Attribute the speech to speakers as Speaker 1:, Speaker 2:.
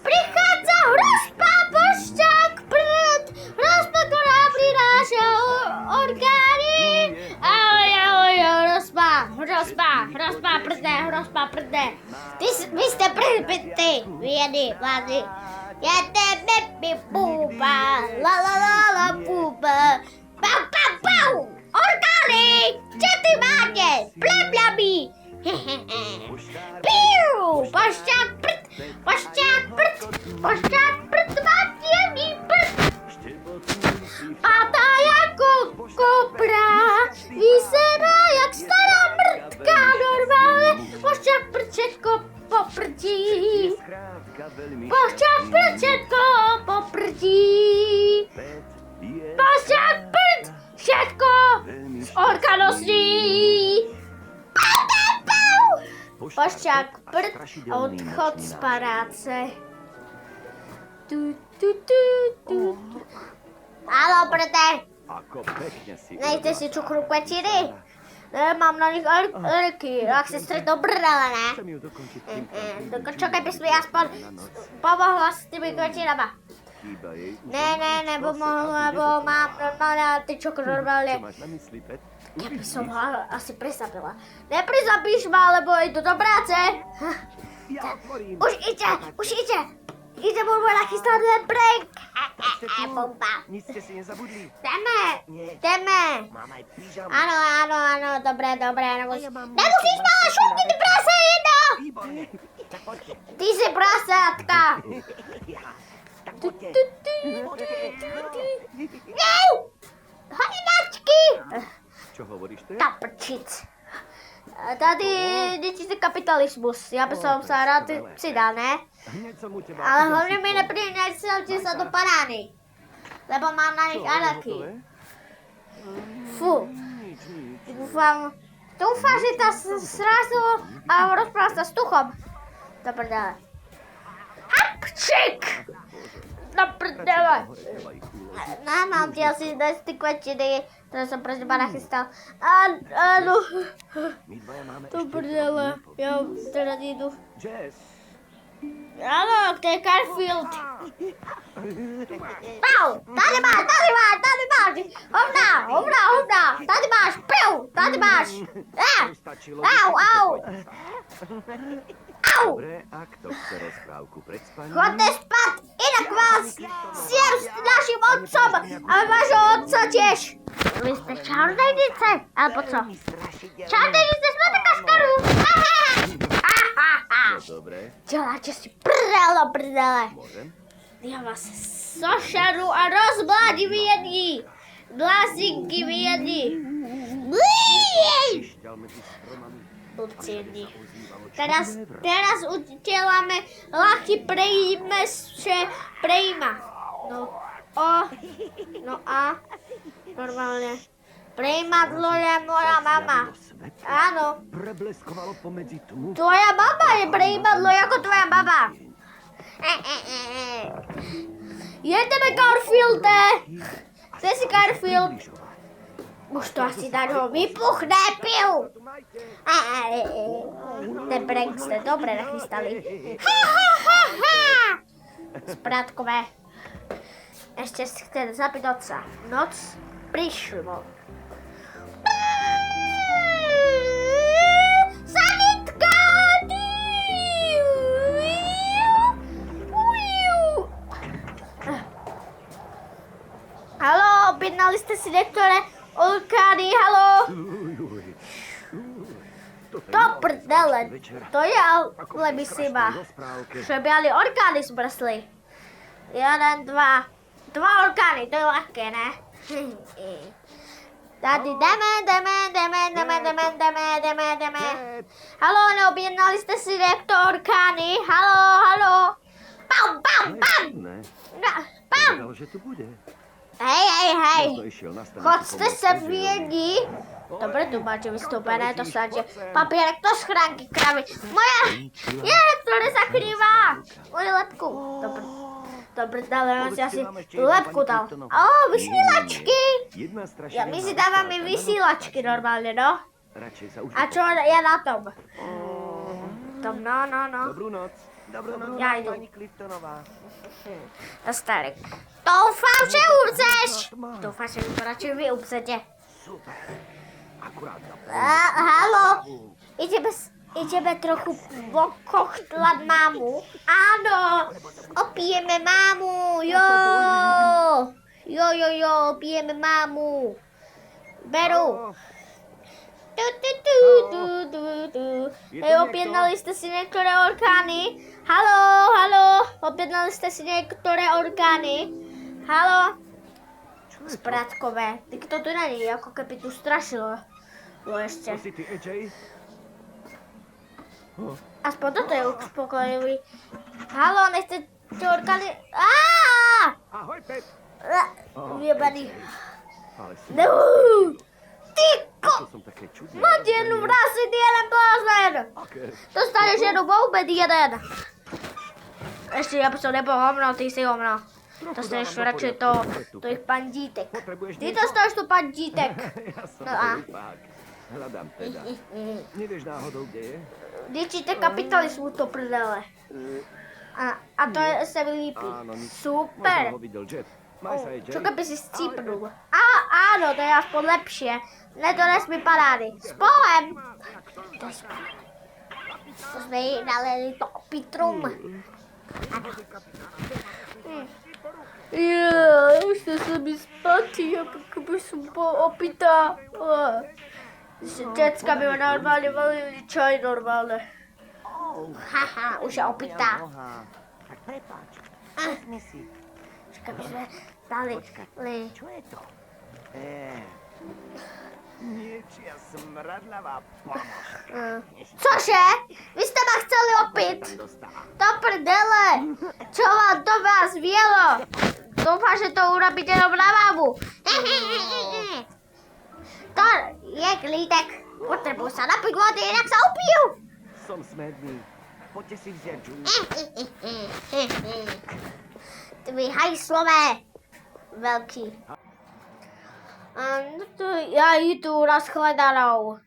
Speaker 1: Prichádza hrozba, božťák, prd, hrozba, ktorá prináša orgány. Ahoj, hrozba, prde. Vy ste prbity, viedy, vlády. Ja tebe púpa, la, púpa. Pau, orgány, čo ty máte, plebľami. Piu, božťák, prd, matievný prd. Padá jako kobra, vyzerá jak stará mrtka, normálne. Božťák, prd, všetko poprdí. Božťák, prd, všetko poprdí. Božťák, prd, všetko z orgáností. Božťák, prd a odchod z paráce. Tu. Haló, prde. Nejte si čukru k večeri? Mám na nich alergii, ak si stretnú brdele, ne? Čo keby si mi aspoň pomohla s tými kvetinama? Ne, pomohla, lebo mám normálne ty čukru normálne. Keby som ho asi presapila. Neprizapíš ma, lebo idú do práce. Už ide. Ide môj nachystaný prank. Bomba.
Speaker 2: Nic ste si nezabudli?
Speaker 1: Ideme. Áno, dobre. Nemusíš ma šupniť prase jedno.
Speaker 2: Výborne. Tak poďte.
Speaker 1: Ty si prasátka. Hodinačky.
Speaker 2: Čo hovoríš ty?
Speaker 1: Kaprčic. Tady nečistý kapitalismus. Ja by som sa rád přidal, ne?
Speaker 2: Hneď som u teba.
Speaker 1: Ale hlavne mi neprinášajte sa do parány. Lebo mám na nich alergii. Fú. Dúfam, že tá srazu a rozpráva sa s tuchom. Do prdele. Hapčik! Do prdele. Mám ti asi dať ty kvetiny, ktoré som pre teba nachystal. Áno. Do prdele. Ja teraz idú.
Speaker 2: Jess.
Speaker 1: Áno, to je Garfield. Pau, tady máš. Hovna. Tady máš, piu, tady máš. Au.
Speaker 2: Dobre, a kto chce rozprávku pred spaním?
Speaker 1: Chodte spať, inak vás zjem s našim otcom a vášho otca tiež. Vy ste čarodejnice, alebo co? Čarodejnice sme taká škaru.
Speaker 2: No dobre.
Speaker 1: Děláte si prdele.
Speaker 2: Môžem?
Speaker 1: Ja vás sošaru a rozmladím jedni. Blazinky vyjedni.
Speaker 2: Šťal medzi stromami.
Speaker 1: Blbci jedni. Teraz udelame lachy prejíma. No a normálne. Prejímadlo je moja mama. Áno.
Speaker 2: Prebleskovalo pomedzi tmu.
Speaker 1: Tvoja mama je prejímadlo ako tvoja mama. Jedeme, Garfielde. Chce si Garfield? Už to asi daňo vypuchne, piu. Ten prank ste dobre nachystali. Spratkové. Ešte si chcete zabiť otca. Noc prišlo. Sanitka! Haló, objednali ste si niektoré orgány, haló? To prdele, to je ale myslím, že by ale orgány zmrzli. 1, 2, 2 orgány, to je ľahké, ne? Tady jdeme. Haló, neobjednali ste si niekto orgány, haló? Pam!
Speaker 2: Povedal, že tu bude.
Speaker 1: Hej.
Speaker 2: To išiel na stanicu
Speaker 1: Choďte
Speaker 2: pomoc
Speaker 1: sa
Speaker 2: zvierat.
Speaker 1: viedi. Dobre, tu máte vystúpené, to sáte papierek do schránky kravy. Moja ktoré sa krýva. Moju lepku. Dobre, ale on si asi tú lepku dal. Vysielačky.
Speaker 2: Jedna strašne
Speaker 1: Ja, my si dávame vysielačky normálne, no.
Speaker 2: Radšej sa už...
Speaker 1: A čo je na tom? Tom, no.
Speaker 2: Dobrú noc. Dobrú noc,
Speaker 1: Ja idú.
Speaker 2: pani Cliftonová.
Speaker 1: Starek. Doufám, že umřeš.
Speaker 2: Tma.
Speaker 1: Doufám, že to radšej vy umřete.
Speaker 2: Super. Akurát na
Speaker 1: Haló, ideme trochu pokochtlat mámu. Áno, opijeme mámu, jo, opijeme mámu. Beru. Hej, objednali jste si některé orgány? Haló, objednali jste si některé orgány? Haló? Spratkové, tak to tu není, jako keby tu strašilo. No ještě.
Speaker 2: To si ty, AJ?
Speaker 1: Aspoň toto je uspokojivý. Haló, nechce ty orgány?
Speaker 2: Ahoj, Pep.
Speaker 1: Vyjebaný.
Speaker 2: Ale si...
Speaker 1: No, ty
Speaker 2: To som také čudné.
Speaker 1: máte jednu vrasi, ty jeden bláznen.
Speaker 2: Aké?
Speaker 1: Dostaneš jednu boubed, jeden. Ještě já jsem nebyl homno, ty jsi homno. Dostaneš radši to jich pandítek.
Speaker 2: Potrebuješ
Speaker 1: Ty dostaneš tu pandítek.
Speaker 2: Ja som
Speaker 1: No a?
Speaker 2: hlupák. Hľadám teda. Nevieš náhodou, kde je?
Speaker 1: Ničíte kapitalismu to prdele. A to se mi líbí.
Speaker 2: Áno, nič.
Speaker 1: Super.
Speaker 2: Možno ho videl Jet. Maj sa, AJ.
Speaker 1: Čo keby si scípnul? Áno, to je aspoň lepšie. Nedones mi parády. Spolem. To sme jej nalili to opitrum. Už to sa mi spatí, ako keby som bol opitá. Děcka by ma normálne valili čaj normálne. Haha, už je opitá.
Speaker 2: Tak prepáč. Vezmi si.
Speaker 1: Čakaj, by sme dali...
Speaker 2: Čo je to? Niečia smradlavá pamoška.
Speaker 1: Cože? Vy ste ma chceli opiť?
Speaker 2: Dostala.
Speaker 1: Do prdele! Čo vám do vás vielo? Dúfam, že to urobíte jenom na mamu. To je klítek. Potrebujú sa napiť vody, inak sa upijú.
Speaker 2: Som smedný. Poďte si vziať džús.
Speaker 1: Vy hajslové. Veľký. No to ja idú na shledanou.